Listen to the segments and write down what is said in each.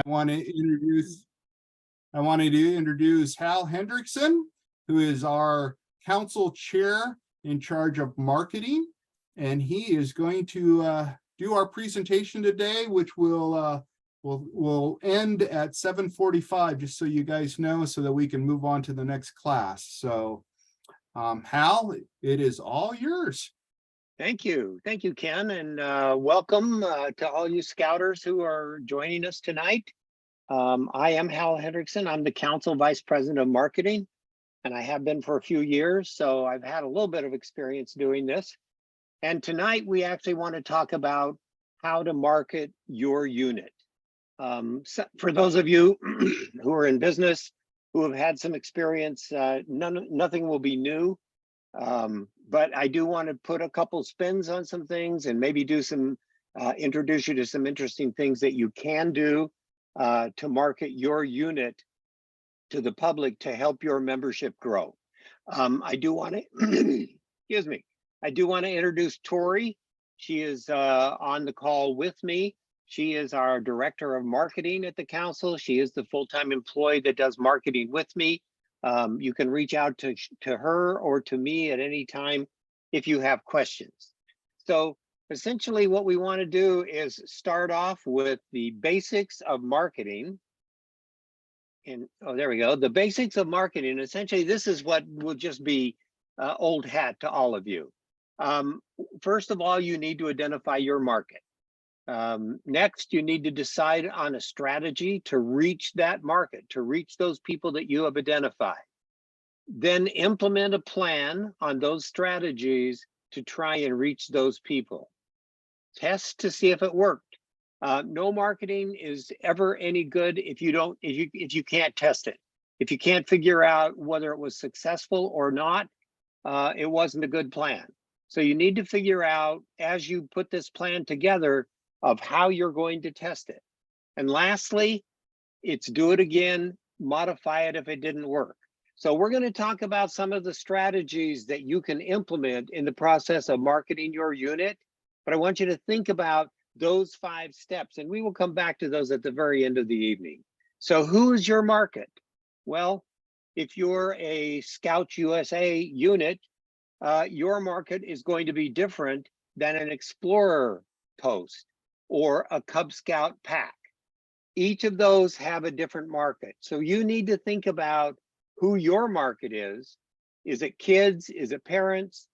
I want to introduce Hal Hendrickson, who is our council chair in charge of marketing, and he is going to do our presentation today, which will end at 7:45, just so you guys know, so that we can move on to the next class. So Hal, it is all yours. Thank you, Ken, and welcome to all you Scouters who are joining us tonight. I am Hal Hendrickson. I'm the Council Vice President of Marketing, and I have been for a few years, so I've had a little bit of experience doing this. And tonight we actually want to talk about how to market your unit. So for those of you who are in business, who have had some experience, nothing will be new. But I do want to put a couple spins on some things and maybe do some, introduce you to some interesting things that you can do to market your unit to the public to help your membership grow. I do want to, excuse me, I do want to introduce Tori. She is on the call with me. She is our Director of Marketing at the Council. She is the full-time employee that does marketing with me. You can reach out to her or to me at any time if you have questions. So essentially what we want to do is start off with the basics of marketing. And oh, there we go. The basics of marketing. Essentially, this is what will just be old hat to all of you. First of all, you need to identify your market. Next, you need to decide on a strategy to reach that market, to reach those people that you have identified. Then implement a plan on those strategies to try and reach those people. Test to see if it worked. No marketing is ever any good if you can't test it. If you can't figure out whether it was successful or not, it wasn't a good plan. So you need to figure out, as you put this plan together, of how you're going to test it. And lastly, it's do it again, modify it if it didn't work. So we're going to talk about some of the strategies that you can implement in the process of marketing your unit, but I want you to think about those 5 steps, and we will come back to those at the very end of the evening. So who is your market? Well, if you're a Scouts USA unit, your market is going to be different than an Explorer post or a Cub Scout pack. Each of those have a different market. So you need to think about who your market is. Is it kids? Is it parents?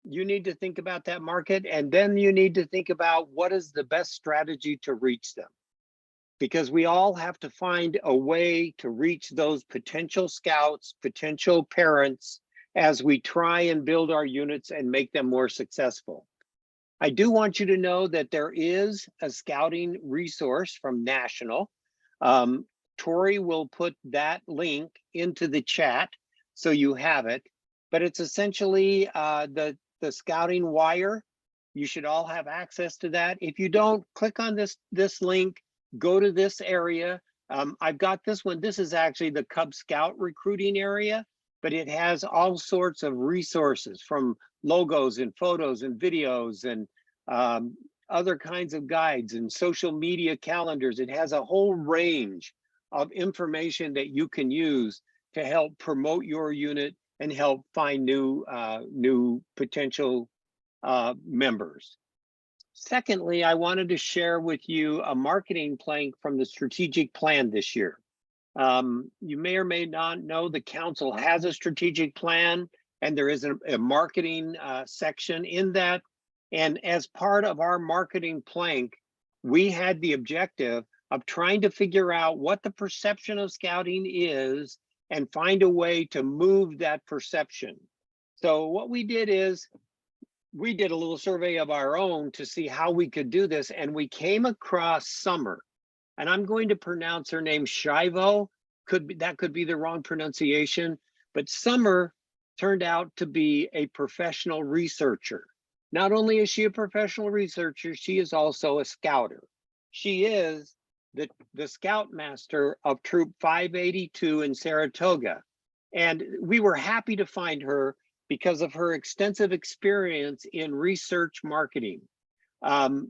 You need to think about that market, and then you need to think about what is the best strategy to reach them. Because we all have to find a way to reach those potential Scouts, potential parents, as we try and build our units and make them more successful. I do want you to know that there is a scouting resource from National. Tori will put that link into the chat so you have it, but it's essentially the Scouting Wire. You should all have access to that. If you don't, click on this link, go to this area. I've got this one. This is actually the Cub Scout recruiting area, but it has all sorts of resources from logos and photos and videos and other kinds of guides and social media calendars. It has a whole range of information that you can use to help promote your unit and help find new potential members. Secondly, I wanted to share with you a marketing plank from the strategic plan this year. You may or may not know the council has a strategic plan, and there is a marketing section in that. And as part of our marketing plank, we had the objective of trying to figure out what the perception of scouting is and find a way to move that perception. So what we did is we did a little survey of our own to see how we could do this, and we came across Summer, and I'm going to pronounce her name Shivo. That could be the wrong pronunciation, but Summer turned out to be a professional researcher. Not only is she a professional researcher, she is also a scouter. She is the Scoutmaster of Troop 582 in Saratoga. And we were happy to find her because of her extensive experience in research marketing.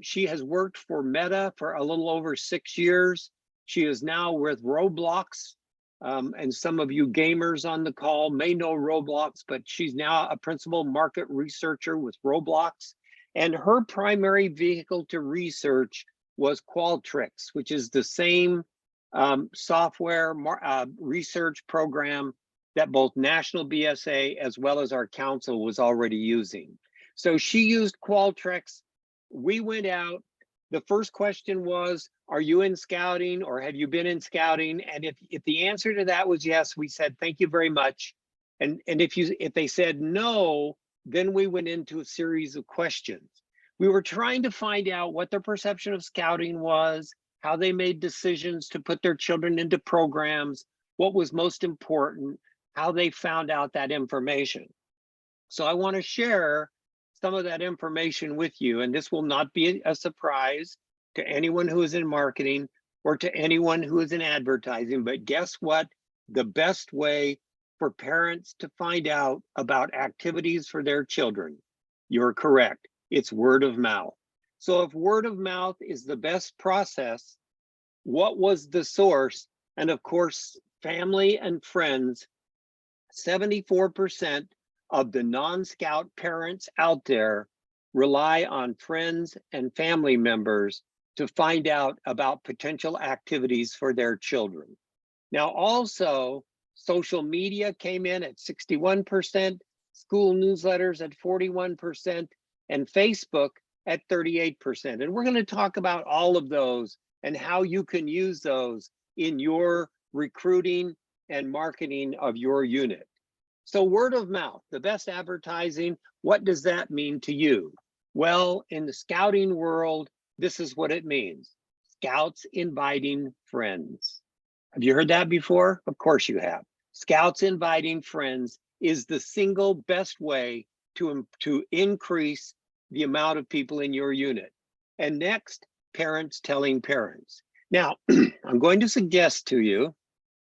She has worked for Meta for a little over 6 years. She is now with Roblox. And some of you gamers on the call may know Roblox, but she's now a principal market researcher with Roblox. And her primary vehicle to research was Qualtrics, which is the same software research program that both National BSA as well as our council was already using. So she used Qualtrics. We went out. The first question was, are you in scouting or have you been in scouting? And if the answer to that was yes, we said, thank you very much. And if they said no, then we went into a series of questions. We were trying to find out what their perception of scouting was, how they made decisions to put their children into programs, what was most important, how they found out that information. So I want to share some of that information with you, and this will not be a surprise to anyone who is in marketing or to anyone who is in advertising, but guess what? The best way for parents to find out about activities for their children, you're correct, it's word of mouth. So if word of mouth is the best process, what was the source? And of course, family and friends. 74% of the non-scout parents out there rely on friends and family members to find out about potential activities for their children. Now, also, social media came in at 61%, school newsletters at 41%, and Facebook at 38%. And we're going to talk about all of those and how you can use those in your recruiting and marketing of your unit. So word of mouth, the best advertising, what does that mean to you? Well, in the scouting world, this is what it means. Scouts inviting friends. Have you heard that before? Of course you have. Scouts inviting friends is the single best way to increase the amount of people in your unit. And next, parents telling parents. Now, I'm going to suggest to you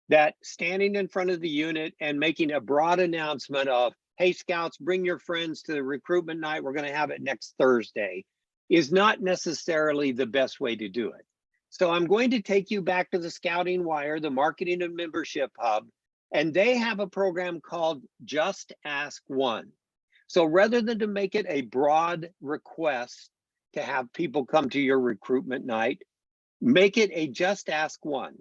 that standing in front of the unit and making a broad announcement of, hey, scouts, bring your friends to the recruitment night, we're going to have it next Thursday, is not necessarily the best way to do it. So I'm going to take you back to the Scouting Wire, the Marketing and Membership Hub, and they have a program called Just Ask One. So rather than to make it a broad request to have people come to your recruitment night, make it a Just Ask One.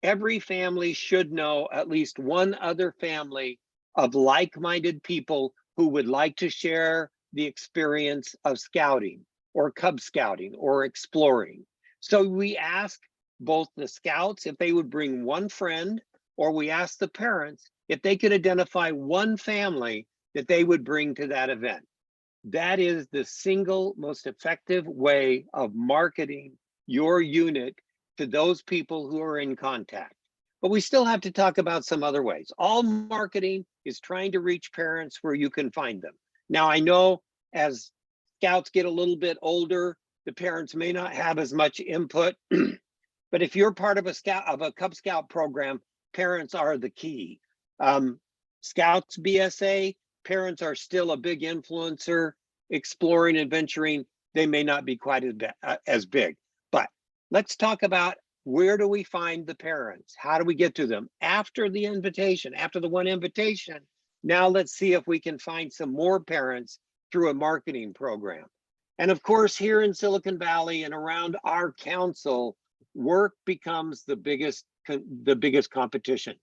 Every family should know at least one other family of like-minded people who would like to share the experience of scouting or Cub Scouting or exploring. So we ask both the scouts if they would bring one friend, or we ask the parents if they could identify one family that they would bring to that event. That is the single most effective way of marketing your unit to those people who are in contact. But we still have to talk about some other ways. All marketing is trying to reach parents where you can find them. Now, I know as scouts get a little bit older, the parents may not have as much input, but if you're part of a Cub Scout program, parents are the key. Scouts BSA, parents are still a big influencer. Exploring and venturing, they may not be quite as big. But let's talk about, where do we find the parents? How do we get to them? After the invitation, after the one invitation, now let's see if we can find some more parents through a marketing program. And of course, here in Silicon Valley and around our council, work becomes the biggest competition.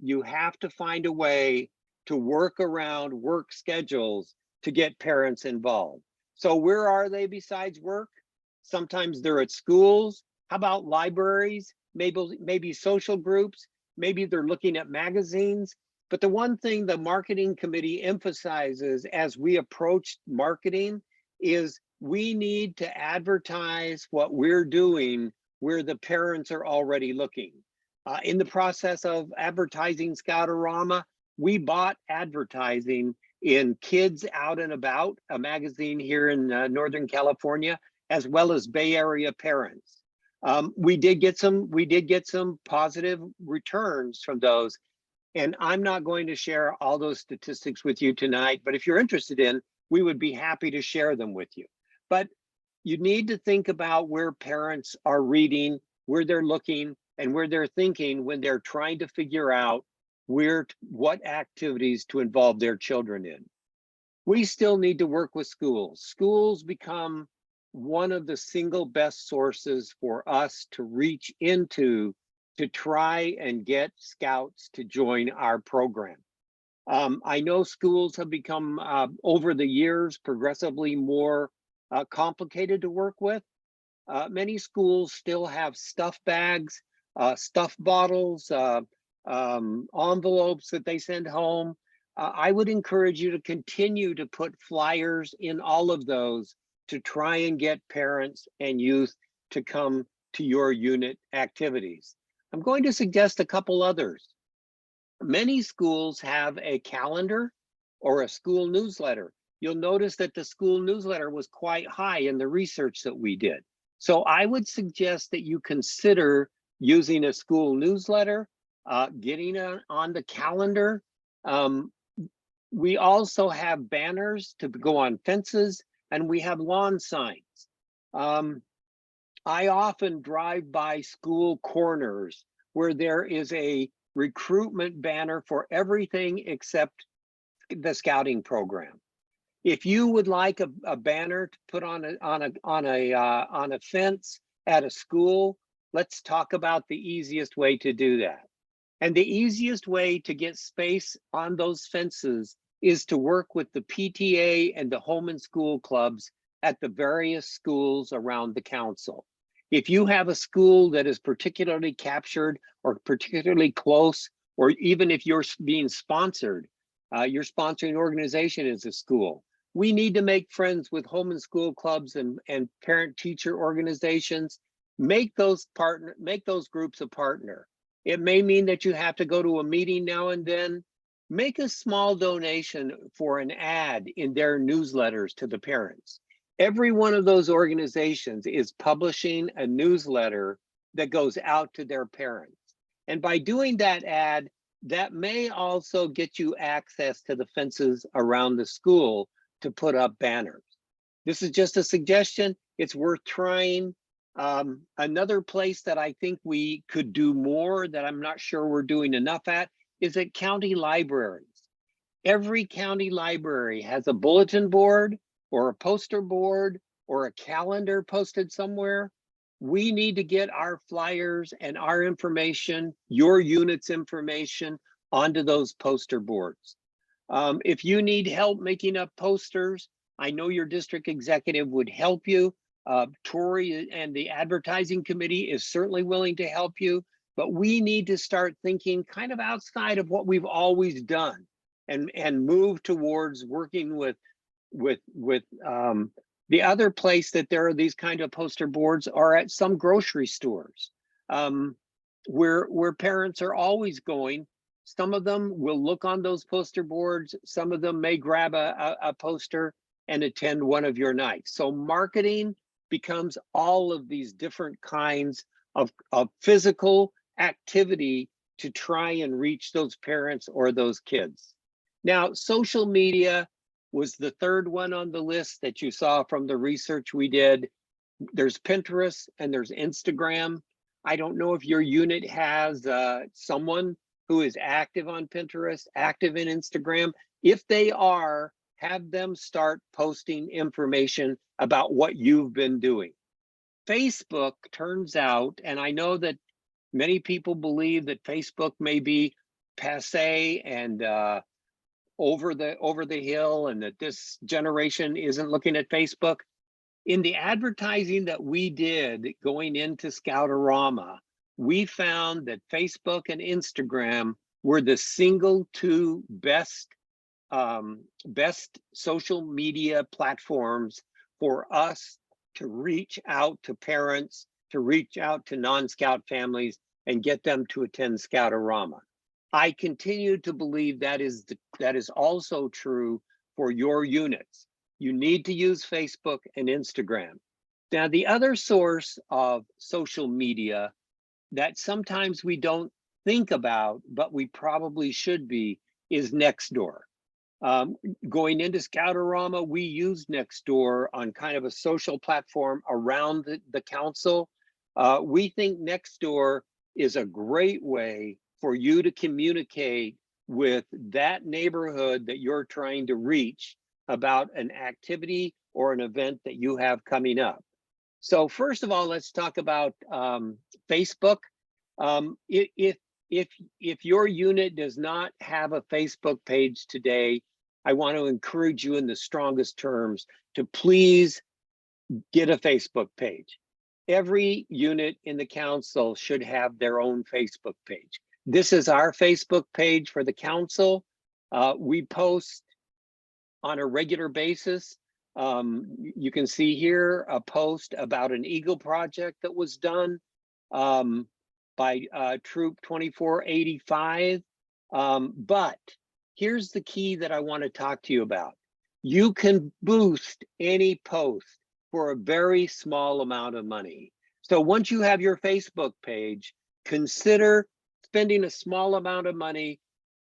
You have to find a way to work around work schedules to get parents involved. So where are they besides work? Sometimes they're at schools. How about libraries? Maybe social groups. Maybe they're looking at magazines. But the one thing the marketing committee emphasizes as we approach marketing is we need to advertise what we're doing where the parents are already looking. In the process of advertising Scoutorama, we bought advertising in Kids Out and About, a magazine here in Northern California, as well as Bay Area Parents. We did get some positive returns from those, and I'm not going to share all those statistics with you tonight, but if you're interested in, we would be happy to share them with you. But You need to think about where parents are reading, where they're looking, and where they're thinking when they're trying to figure out what activities to involve their children in. We still need to work with schools. Schools become one of the single best sources for us to reach into to try and get scouts to join our program. I know schools have become, over the years, progressively more complicated to work with. Many schools still have stuff bags, stuff bottles, envelopes that they send home. I would encourage you to continue to put flyers in all of those to try and get parents and youth to come to your unit activities. I'm going to suggest a couple others. Many schools have a calendar or a school newsletter. You'll notice that the school newsletter was quite high in the research that we did. So I would suggest that you consider using a school newsletter, getting on the calendar. We also have banners to go on fences, and we have lawn signs. I often drive by school corners where there is a recruitment banner for everything except the scouting program. If you would like a banner to put on a fence at a school, let's talk about the easiest way to do that. And the easiest way to get space on those fences is to work with the PTA and the home and school clubs at the various schools around the council. If you have a school that is particularly captured or particularly close, or even if you're being sponsored, your sponsoring organization is a school, we need to make friends with home and school clubs and parent teacher organizations. Make those groups a partner. It may mean that you have to go to a meeting now and then. Make a small donation for an ad in their newsletters to the parents. Every one of those organizations is publishing a newsletter that goes out to their parents. And by doing that ad, that may also get you access to the fences around the school to put up banners. This is just a suggestion. It's worth trying. Another place that I think we could do more that I'm not sure we're doing enough at is at county libraries. Every county library has a bulletin board or a poster board or a calendar posted somewhere. We need to get our flyers and our information, your unit's information, onto those poster boards. If you need help making up posters, I know your district executive would help you. Tori and the advertising committee is certainly willing to help you, but we need to start thinking kind of outside of what we've always done and move towards working with the other place that there are these kind of poster boards are at some grocery stores, where parents are always going. Some of them will look on those poster boards. Some of them may grab a poster and attend one of your nights. So marketing becomes all of these different kinds of physical activity to try and reach those parents or those kids. Now, social media was the third one on the list that you saw from the research we did. There's Pinterest and there's Instagram. I don't know if your unit has someone who is active on Pinterest, active in Instagram. If they are, have them start posting information about what you've been doing. Facebook turns out, and I know that many people believe that Facebook may be passé and over the hill, and that this generation isn't looking at Facebook. In the advertising that we did going into Scoutorama, we found that Facebook and Instagram were the single two best social media platforms for us to reach out to parents, to reach out to non-Scout families and get them to attend Scoutorama. I continue to believe that is also true for your units. You need to use Facebook and Instagram. Now, the other source of social media that sometimes we don't think about, but we probably should be, is Nextdoor. Going into Scoutorama, we use Nextdoor on kind of a social platform around the council. We think Nextdoor is a great way for you to communicate with that neighborhood that you're trying to reach about an activity or an event that you have coming up. So first of all, let's talk about Facebook. If your unit does not have a Facebook page today, I want to encourage you in the strongest terms to please get a Facebook page. Every unit in the council should have their own Facebook page. This is our Facebook page for the council. We post on a regular basis. You can see here a post about an Eagle project that was done by Troop 2485. But here's the key that I want to talk to you about. You can boost any post for a very small amount of money. So once you have your Facebook page, consider spending a small amount of money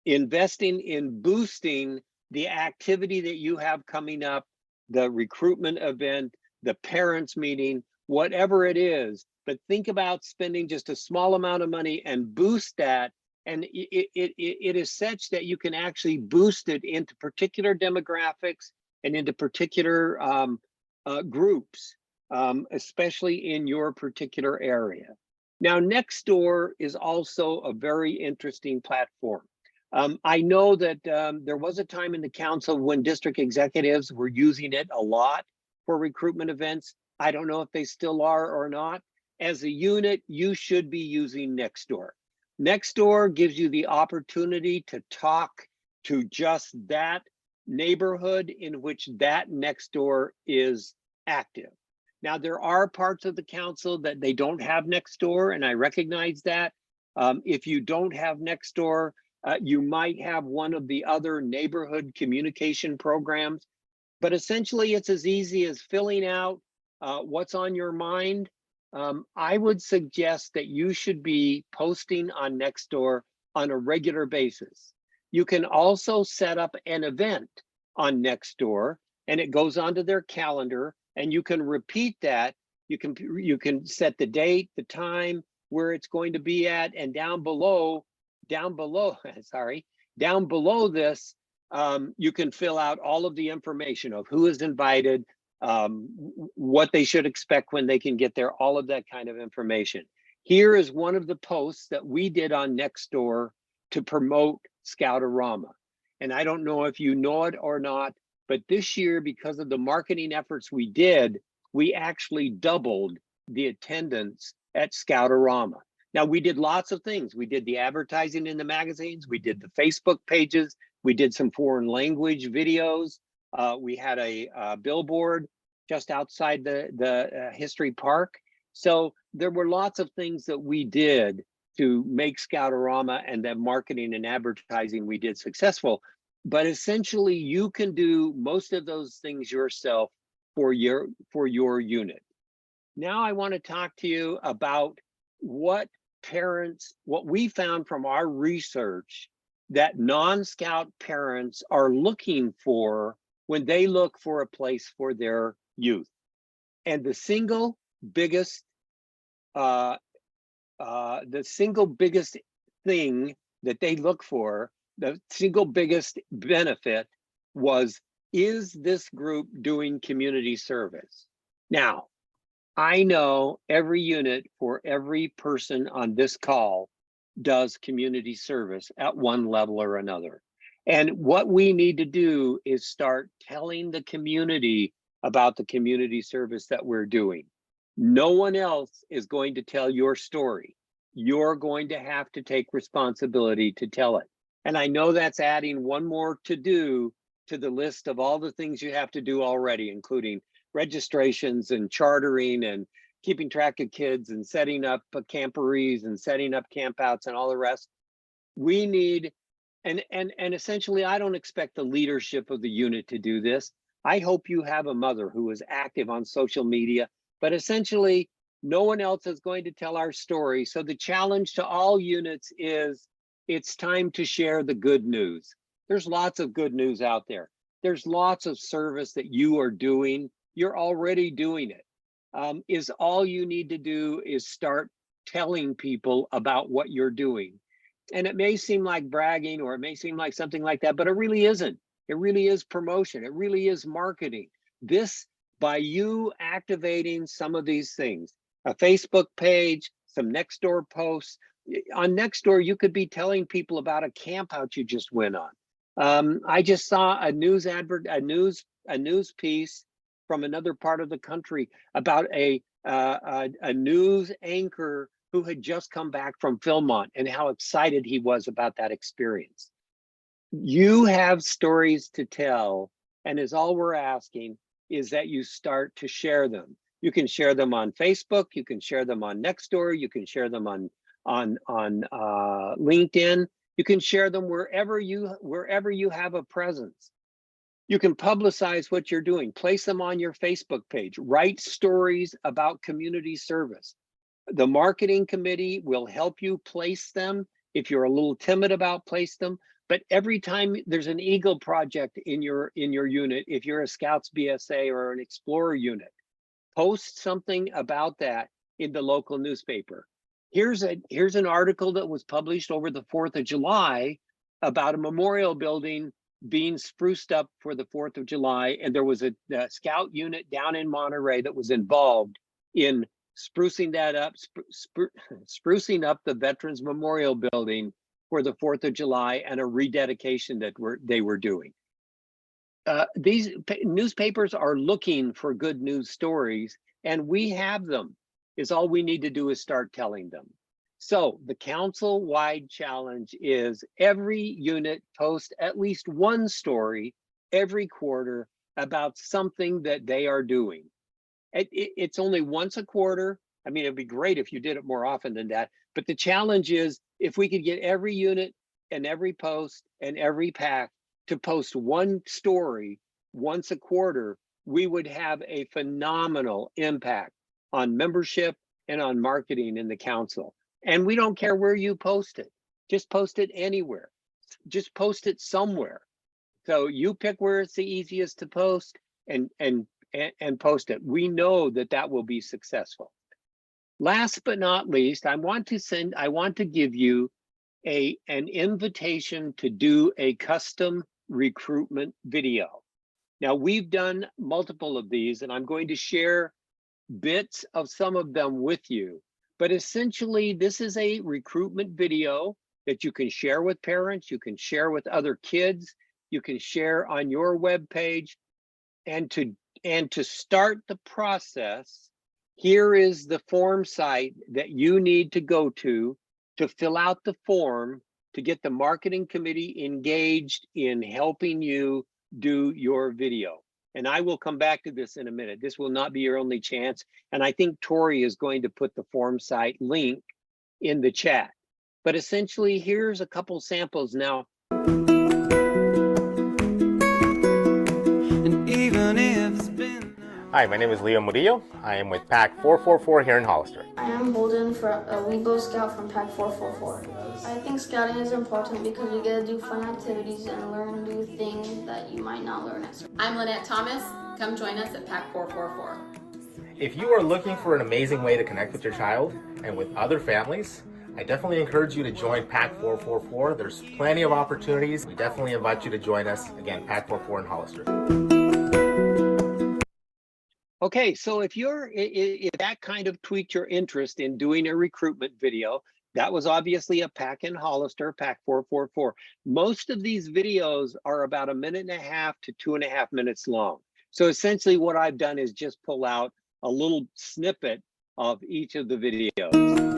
investing in boosting the activity that you have coming up, the recruitment event, the parents meeting, whatever it is. But think about spending just a small amount of money and boost that. And it is such that you can actually boost it into particular demographics and into particular groups, especially in your particular area. Now, Nextdoor is also a very interesting platform. I know that there was a time in the council when district executives were using it a lot for recruitment events. I don't know if they still are or not. As a unit, you should be using Nextdoor. Nextdoor gives you the opportunity to talk to just that neighborhood in which that Nextdoor is active. Now, there are parts of the council that they don't have Nextdoor, and I recognize that. If you don't have Nextdoor, you might have one of the other neighborhood communication programs, but essentially it's as easy as filling out what's on your mind. I would suggest that you should be posting on Nextdoor on a regular basis. You can also set up an event on Nextdoor and it goes onto their calendar and you can repeat that. You can set the date, the time, where it's going to be at, and down below this, you can fill out all of the information of who is invited, what they should expect when they can get there, all of that kind of information. Here is one of the posts that we did on Nextdoor to promote Scoutorama. And I don't know if you know it or not, but this year, because of the marketing efforts we did, we actually doubled the attendance at Scoutorama. Now, we did lots of things. We did the advertising in the magazines. We did the Facebook pages. We did some foreign language videos. We had a billboard just outside the History Park. So there were lots of things that we did to make Scoutorama and the marketing and advertising we did successful. But essentially, you can do most of those things yourself for your unit. Now I want to talk to you about what we found from our research that non-Scout parents are looking for when they look for a place for their youth. And the single biggest thing that they look for, the single biggest benefit was, is this group doing community service? Now, I know every unit for every person on this call does community service at one level or another. And what we need to do is start telling the community about the community service that we're doing. No one else is going to tell your story. You're going to have to take responsibility to tell it. And I know that's adding one more to do to the list of all the things you have to do already, including registrations and chartering and keeping track of kids and setting up camporees and setting up campouts and all the rest. We need, and essentially, I don't expect the leadership of the unit to do this. I hope you have a mother who is active on social media, but essentially, no one else is going to tell our story. So the challenge to all units is, it's time to share the good news. There's lots of good news out there. There's lots of service that you are doing. You're already doing it. Is all you need to do is start telling people about what you're doing. And it may seem like bragging, or it may seem like something like that, but it really isn't. It really is promotion. It really is marketing. This, by you activating some of these things, a Facebook page, some Nextdoor posts. On Nextdoor, you could be telling people about a camp out you just went on. I just saw a news piece from another part of the country about a news anchor who had just come back from Philmont and how excited he was about that experience. You have stories to tell, and is all we're asking is that you start to share them. You can share them on Facebook, you can share them on Nextdoor, you can share them on LinkedIn, you can share them wherever you have a presence. You can publicize what you're doing, place them on your Facebook page, write stories about community service. The marketing committee will help you place them if you're a little timid about place them. But every time there's an Eagle project in your unit, if you're a Scouts BSA or an Explorer unit, post something about that in the local newspaper. Here's an article that was published over the 4th of July about a memorial building being spruced up for the 4th of July. And there was a Scout unit down in Monterey that was involved in sprucing that up, sprucing up the Veterans Memorial Building for the 4th of July, and a rededication that they were doing. These newspapers are looking for good news stories, and we have them. Is all we need to do is start telling them. So the council-wide challenge is every unit post at least one story every quarter about something that they are doing. It's only once a quarter. I mean, it'd be great if you did it more often than that. But the challenge is, if we could get every unit and every post and every pack to post one story once a quarter, we would have a phenomenal impact on membership and on marketing in the council. And we don't care where you post it. Just post it anywhere. Just post it somewhere. So you pick where it's the easiest to post and post it. We know that that will be successful. Last but not least, I want to give you an invitation to do a custom recruitment video. Now, we've done multiple of these, and I'm going to share bits of some of them with you. But essentially, this is a recruitment video that you can share with parents, you can share with other kids, you can share on your webpage. And to start the process, here is the form site that you need to go to fill out the form to get the marketing committee engaged in helping you do your video. And I will come back to this in a minute. This will not be your only chance. And I think Tori is going to put the form site link in the chat. But essentially, here's a couple samples now. Hi, my name is Leo Murillo. I am with Pack 444 here in Hollister. I am Holden, a Rainbow Scout from Pack 444. I think scouting is important because you get to do fun activities and learn new things that you might not learn at school. I'm Lynette Thomas. Come join us at Pack 444. If you are looking for an amazing way to connect with your child and with other families, I definitely encourage you to join Pack 444. There's plenty of opportunities. We definitely invite you to join us. Again, Pack 44 in Hollister. Okay, so if that kind of tweaked your interest in doing a recruitment video, that was obviously a pack in Hollister, Pack 444. Most of these videos are about 1.5 to 2.5 minutes long. So essentially what I've done is just pull out a little snippet of each of the videos.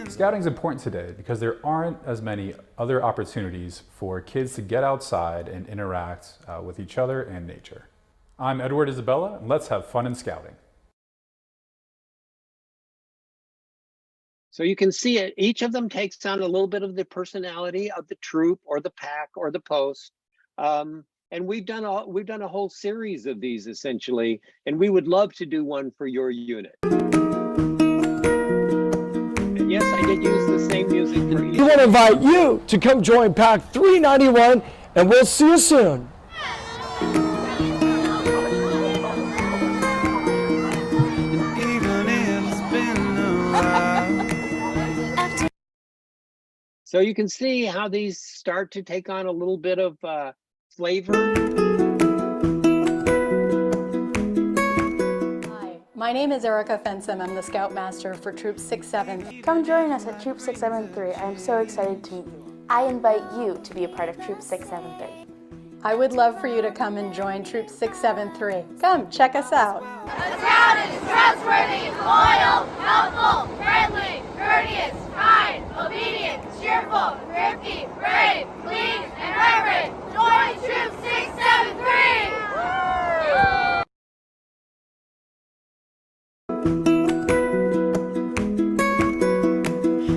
Scouting is important today because there aren't as many other opportunities for kids to get outside and interact with each other and nature. I'm Edward Isabella, and let's have fun in scouting. So you can see it, each of them takes on a little bit of the personality of the troop or the pack or the post. And we've done a whole series of these essentially, and we would love to do one for your unit. Yes, I did use the same music for We each. want to invite you to come join Pack 391, and we'll see you soon. So you can see how these start to take on a little bit of flavor. Hi, my name is Erica Fensom. I'm the Scoutmaster for Troop 67. Come join us at Troop 673. I am so excited to meet you. I invite you to be a part of Troop 673. I would love for you to come and join Troop 673. Come, check us out. A scout is trustworthy, loyal, helpful, friendly, courteous, kind, obedient, cheerful, thrifty, brave, clean, and reverent. Join Troop 673!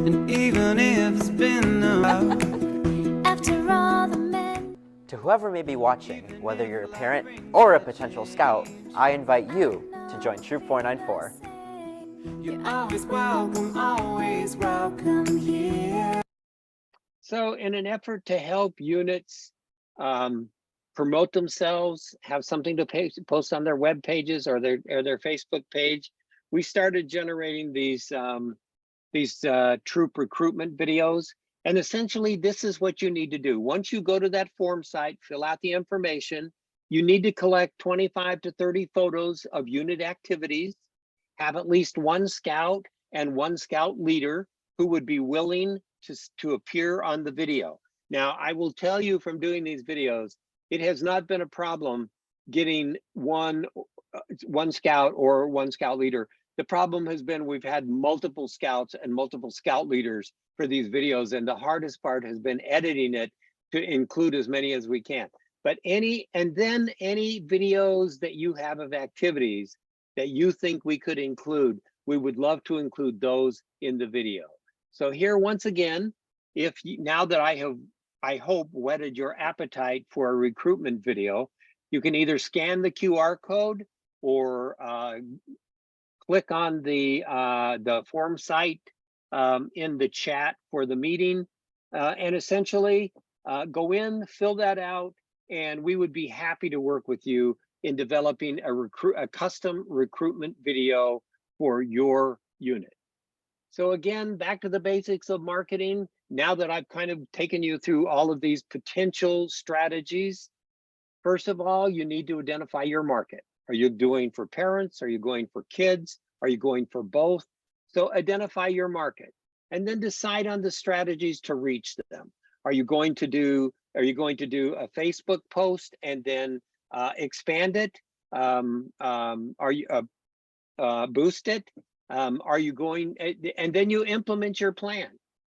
And even if it's been a while. After all the men. To whoever may be watching, whether you're a parent or a potential scout, I invite you to join Troop 494. You're always welcome here. So in an effort to help units promote themselves, have something to post on their web pages or their Facebook page, we started generating these troop recruitment videos. And essentially, this is what you need to do. Once you go to that form site, fill out the information, you need to collect 25 to 30 photos of unit activities, have at least one scout and one scout leader who would be willing to appear on the video. Now, I will tell you from doing these videos, it has not been a problem getting one scout or one scout leader. The problem has been we've had multiple scouts and multiple scout leaders for these videos, and the hardest part has been editing it to include as many as we can. But any videos that you have of activities that you think we could include, we would love to include those in the video. So here, once again, now that I hope whetted your appetite for a recruitment video, you can either scan the QR code or click on the form site in the chat for the meeting, and essentially go in, fill that out, and we would be happy to work with you in developing a custom recruitment video for your unit. So again, back to the basics of marketing. Now that I've kind of taken you through all of these potential strategies, first of all, you need to identify your market. Are you doing for parents? Are you going for kids? Are you going for both? So identify your market and then decide on the strategies to reach them. Are you going to do a Facebook post and then expand it? Are you boost it? Are you going, and then you implement your plan.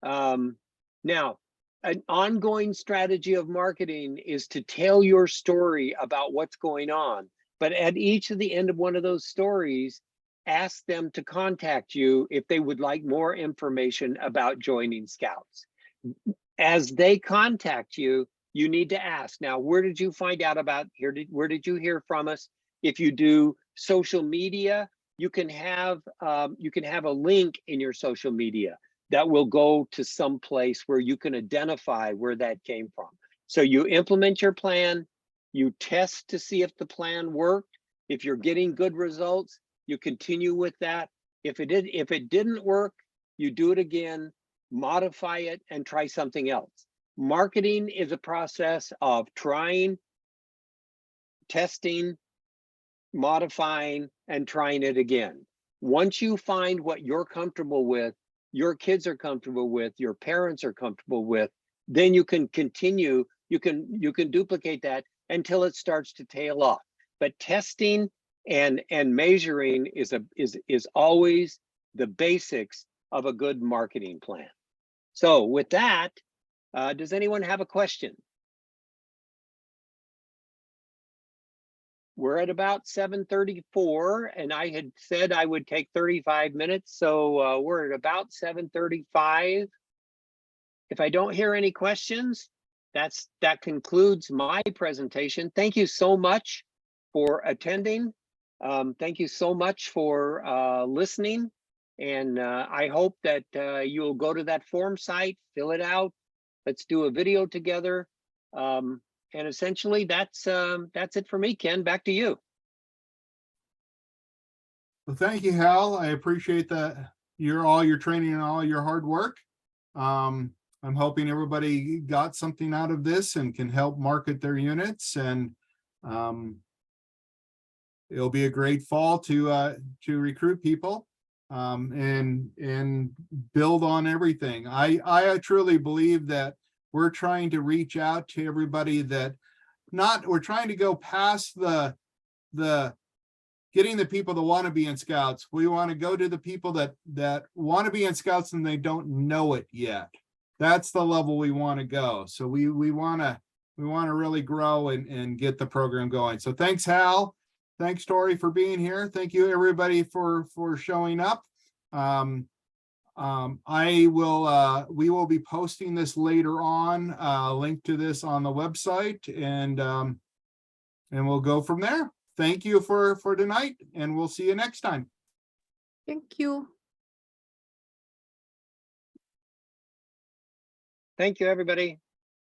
Now, an ongoing strategy of marketing is to tell your story about what's going on. But at each of the end of one of those stories, ask them to contact you if they would like more information about joining Scouts. As they contact you, you need to ask, now, where did you find out about here? Where did you hear from us? If you do social media, you can have a link in your social media that will go to some place where you can identify where that came from. So you implement your plan, you test to see if the plan worked. If you're getting good results, you continue with that. If it didn't work, you do it again, modify it, and try something else. Marketing is a process of trying, testing, modifying, and trying it again. Once you find what you're comfortable with, your kids are comfortable with, your parents are comfortable with, then you can continue, you can duplicate that until it starts to tail off. But testing and measuring is always the basics of a good marketing plan. So with that, does anyone have a question? We're at about 7:34, and I had said I would take 35 minutes, so we're at about 7:35. If I don't hear any questions, that concludes my presentation. Thank you so much for attending. Thank you so much for listening, And I hope that you'll go to that form site, fill it out. Let's do a video together. And essentially that's it for me. Ken, back to you. Well, thank you, Hal. I appreciate that all your training and all your hard work. I'm hoping everybody got something out of this and can help market their units, and it'll be a great fall to recruit people and build on everything. I truly believe that we're trying to reach out to everybody that we're trying to go past the getting the people that want to be in Scouts. We want to go to the people that want to be in Scouts and they don't know it yet. That's the level we want to go. So we want to really grow and get the program going. So thanks, Hal. Thanks, Tori, for being here. Thank you, everybody, for showing up. We will be posting this later on, link to this on the website, and we'll go from there. Thank you for tonight, and we'll see you next time. Thank you. Thank you, everybody.